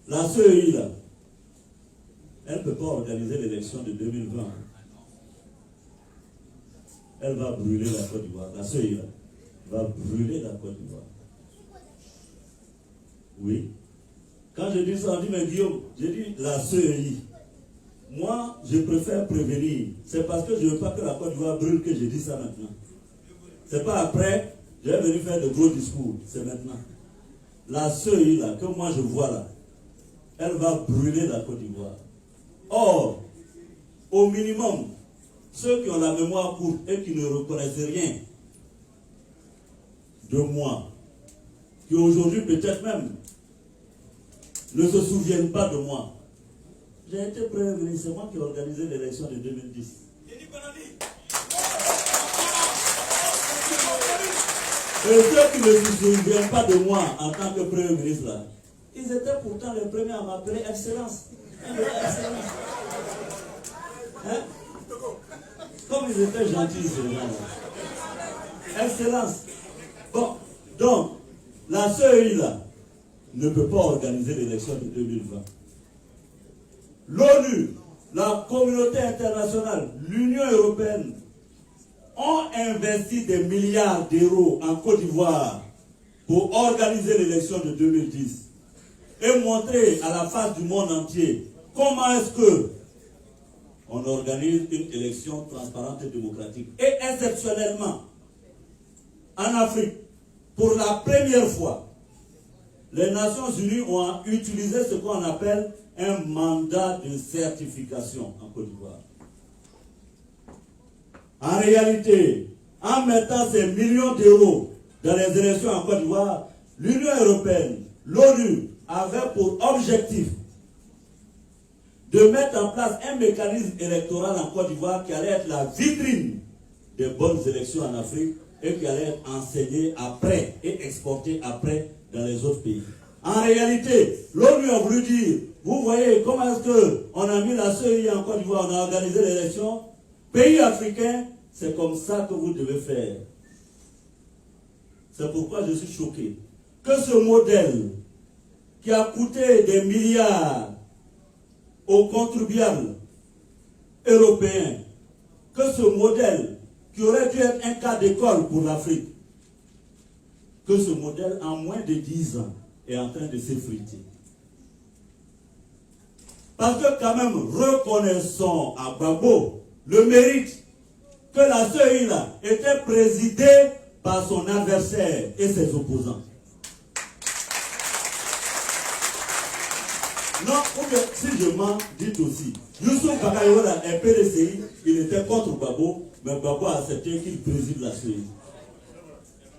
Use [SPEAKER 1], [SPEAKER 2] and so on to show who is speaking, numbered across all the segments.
[SPEAKER 1] La CEI, là, elle ne peut pas organiser l'élection de 2020. Elle va brûler la Côte d'Ivoire. La CEI, là, va brûler la Côte d'Ivoire. Oui. Quand je dis ça, on dit, mais Guillaume, j'ai dit la CEI. Moi, je préfère prévenir. C'est parce que je ne veux pas que la Côte d'Ivoire brûle que je dis ça maintenant. C'est pas après, je vais venir faire de gros discours. C'est maintenant. La CEI, là, que moi je vois là, elle va brûler la Côte d'Ivoire. Or, au minimum, ceux qui ont la mémoire courte et qui ne reconnaissent rien de moi, qui aujourd'hui peut-être même ne se souviennent pas de moi. J'ai été Premier ministre, c'est moi qui ai organisé l'élection de 2010. Et ceux qui ne se souviennent pas de moi en tant que Premier ministre, là, ils étaient pourtant les premiers à m'appeler Excellence. Excellence. Hein? Comme ils étaient gentils, ces gens-là. Excellence. Bon, donc, la CEI, là, ne peut pas organiser l'élection de 2020. L'ONU, la communauté internationale, l'Union européenne ont investi des milliards d'euros en Côte d'Ivoire pour organiser l'élection de 2010 et montrer à la face du monde entier comment est-ce que on organise une élection transparente et démocratique. Et exceptionnellement, en Afrique, pour la première fois, les Nations Unies ont utilisé ce qu'on appelle un mandat de certification en Côte d'Ivoire. En réalité, en mettant ces millions d'euros dans les élections en Côte d'Ivoire, l'Union européenne, l'ONU, avait pour objectif de mettre en place un mécanisme électoral en Côte d'Ivoire qui allait être la vitrine des bonnes élections en Afrique et qui allait être enseigné après et exporté après dans les autres pays. En réalité, l'ONU a voulu dire, vous voyez comment est-ce qu'on a mis la CEI en Côte d'Ivoire, on a organisé l'élection. Pays africains, c'est comme ça que vous devez faire. C'est pourquoi je suis choqué que ce modèle qui a coûté des milliards aux contribuables européens, que ce modèle qui aurait dû être un cas d'école pour l'Afrique, que ce modèle en moins de 10 ans est en train de s'effriter. Parce que quand même, reconnaissons à Gbagbo le mérite que la CEI là était présidée par son adversaire et ses opposants. Non, ou bien, si je mens, dites aussi. Youssouf Bakayola est PDCI, il était contre Gbagbo, mais Gbagbo a accepté qu'il préside la CEI.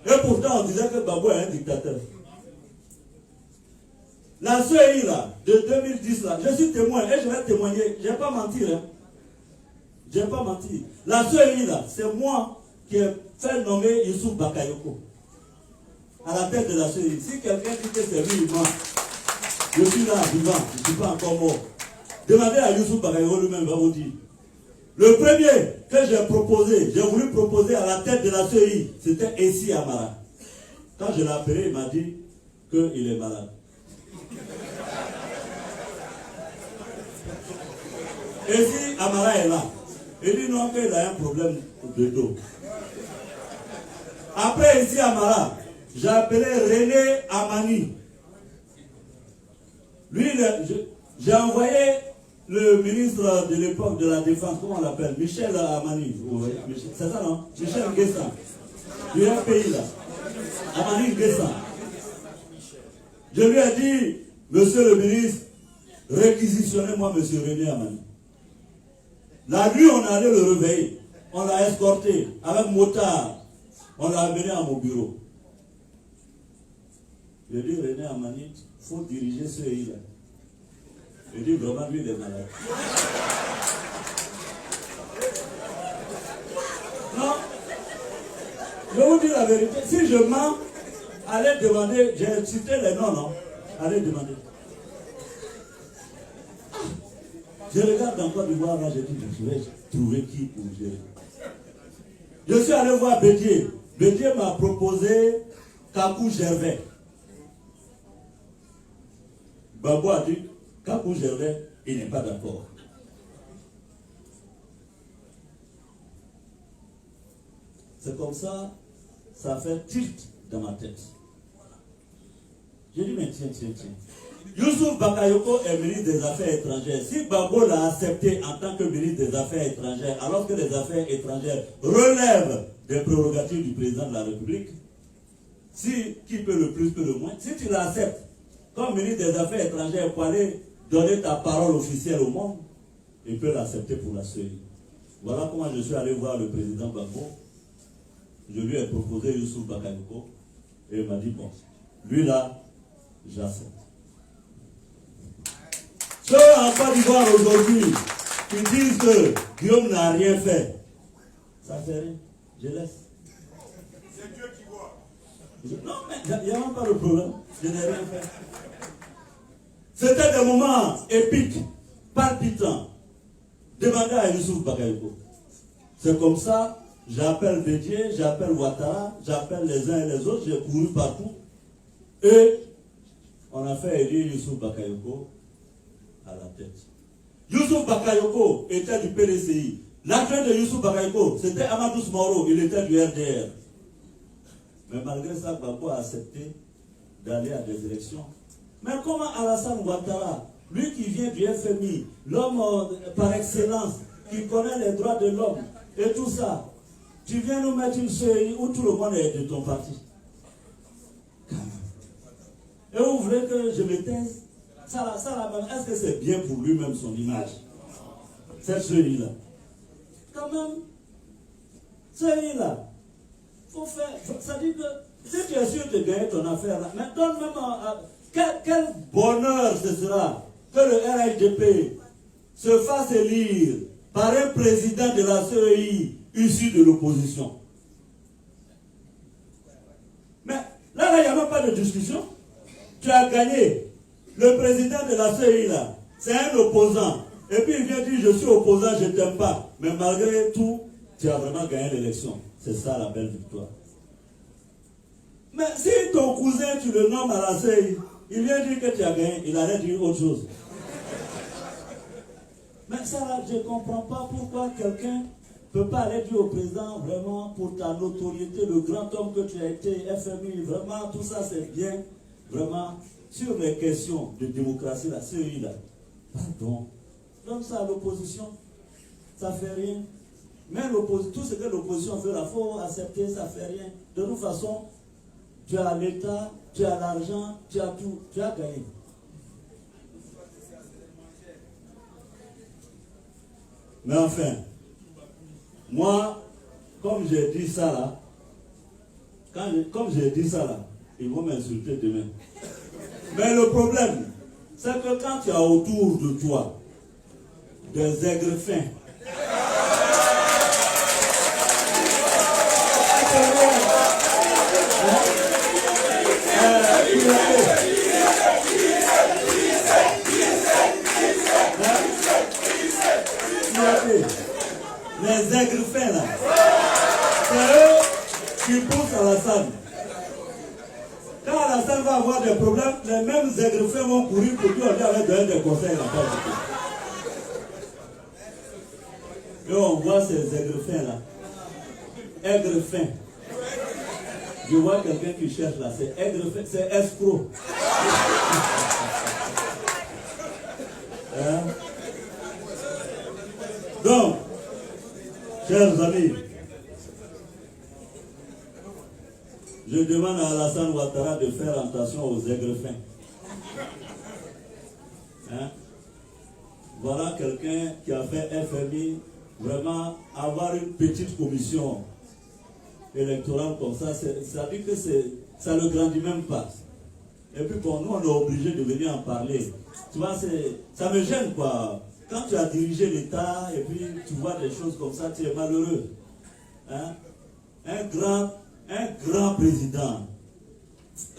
[SPEAKER 1] Et pourtant, on disait que Gbagbo est un dictateur. La CEI là, de 2010 là, je suis témoin et je vais témoigner, je ne vais pas mentir. Hein. Je ne vais pas mentir. La CEI là, c'est moi qui ai fait nommer Youssouf Bakayoko à la tête de la CEI. Si quelqu'un dit que c'est lui, il ment. Je suis là, vivant, je ne suis pas encore mort. Demandez à Youssouf Bakayoko lui-même, va vous dire. Le premier que j'ai proposé, j'ai voulu proposer à la tête de la CEI, c'était Essi Amara. Quand je l'ai appelé, il m'a dit qu'il est malade. Essi Amara est là. Il dit non, qu'il a un problème de dos. Après Essi Amara, j'ai appelé René Amani. Lui, j'ai envoyé le ministre de l'époque de la Défense, comment on l'appelle, Michel Amani. C'est ça, non? Michel Nguessan. Du pays là. Amani Nguessan. Je lui ai dit, monsieur le ministre, réquisitionnez-moi monsieur René Amani. La nuit, on allait le réveiller. On l'a escorté avec motard. On l'a amené à mon bureau. Je dis, René Amani, il faut diriger ce pays-là. Je dis, vraiment, lui, il est malade. Non. Je vous dis la vérité. Si je mens, allez demander, j'ai cité les noms, non? Allez demander. Je regarde dans Côte d'Ivoire, là, je dis, je vais trouver qui pour gérer. Je suis allé voir Bédier. Bédier m'a proposé Kakou Gervais. Gbagbo a dit, Kakou Gervais, il n'est pas d'accord. C'est comme ça, ça fait tilt dans ma tête. J'ai dit, mais tiens. Youssouf Bakayoko est ministre des Affaires étrangères. Si Gbagbo l'a accepté en tant que ministre des Affaires étrangères, alors que les affaires étrangères relèvent des prérogatives du président de la République, si qui peut le plus, peut le moins, si tu l'acceptes comme ministre des Affaires étrangères pour aller donner ta parole officielle au monde, il peut l'accepter pour la CEI. Voilà comment je suis allé voir le président Gbagbo. Je lui ai proposé Youssouf Bakayoko et il m'a dit, bon, lui là, j'accepte. Ceux en Côte d'Ivoire aujourd'hui qui disent que Guillaume n'a rien fait, ça fait rien, je laisse.
[SPEAKER 2] C'est Dieu qui voit.
[SPEAKER 1] Non, mais il n'y a même pas de problème, je n'ai rien fait. C'était des moments épiques, palpitants. Demandez à Youssouf Bakayoko. C'est comme ça. J'appelle Bédier, j'appelle Ouattara, j'appelle les uns et les autres, j'ai couru partout. Et on a fait élire Youssouf Bakayoko à la tête. Youssouf Bakayoko était du PDCI. L'adjoint de Youssouf Bakayoko, c'était Amadou Moro, il était du RDR. Mais malgré ça, Gbagbo a accepté d'aller à des élections. Mais comment Alassane Ouattara, lui qui vient du FMI, l'homme par excellence, qui connaît les droits de l'homme et tout ça, tu viens nous mettre une CEI où tout le monde est de ton parti. Et vous voulez que je me taise? Ça là, est-ce que c'est bien pour lui-même son image? Cette CEI-là. Quand même, CEI-là, faut faire. Ça dit que si tu es sûr de gagner ton affaire là, mais donne même quel bonheur ce sera que le RHDP se fasse élire par un président de la CEI issu de l'opposition. Mais là, il n'y a même pas de discussion. Tu as gagné. Le président de la CEI, là, c'est un opposant. Et puis il vient dire, je suis opposant, je ne t'aime pas. Mais malgré tout, tu as vraiment gagné l'élection. C'est ça la belle victoire. Mais si ton cousin, tu le nommes à la CEI, il vient dire que tu as gagné, il allait dire autre chose. Mais ça, là, je ne comprends pas pourquoi quelqu'un ne peut pas aller dire au président, vraiment, pour ta notoriété, le grand homme que tu as été, FMI, vraiment, tout ça c'est bien, vraiment, sur les questions de démocratie, la CEI, là, pardon, donne ça à l'opposition, ça ne fait rien. Mais tout ce que l'opposition fait, il faut accepter, ça ne fait rien. De toute façon, tu as l'État, tu as l'argent, tu as tout, tu as gagné. Mais enfin, moi, comme j'ai dit ça là, comme j'ai dit ça là, ils vont m'insulter demain. Mais le problème, c'est que quand tu as autour de toi des aigres fins, les aigres fins là, c'est eux qui poussent Alassane. Quand Alassane va avoir des problèmes, les mêmes aigres fins vont courir pour lui avec des conseils là-bas. Et on voit ces aigres fins là. Aigres fins. Je vois quelqu'un qui cherche là, c'est aigre fin, c'est escroc. Hein? Donc, chers amis, je demande à Alassane Ouattara de faire attention aux aigres fins. Hein? Voilà quelqu'un qui a fait FMI, vraiment avoir une petite commission électorale comme ça, ça dit que ça ne grandit même pas. Et puis pour nous, on est obligé de venir en parler. Tu vois, ça me gêne quoi. Quand tu as dirigé l'État et puis tu vois des choses comme ça, tu es malheureux. Hein? Un grand président.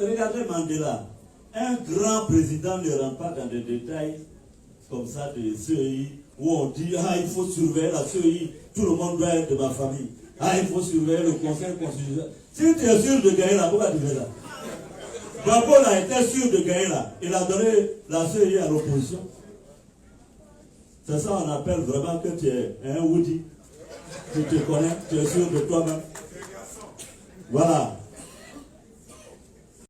[SPEAKER 1] Regardez Mandela. Un grand président ne rentre pas dans des détails comme ça de CEI où on dit il faut surveiller la CEI, tout le monde doit être de ma famille. Il faut surveiller le conseil constitutionnel. Si tu es sûr de gagner là, pourquoi tu fais ça? Gbagbo a été sûr de gagner là. Il a donné la CEI à l'opposition. C'est ça on appelle vraiment que tu es un Woody. Tu te connais, tu es sûr de toi-même. Voilà.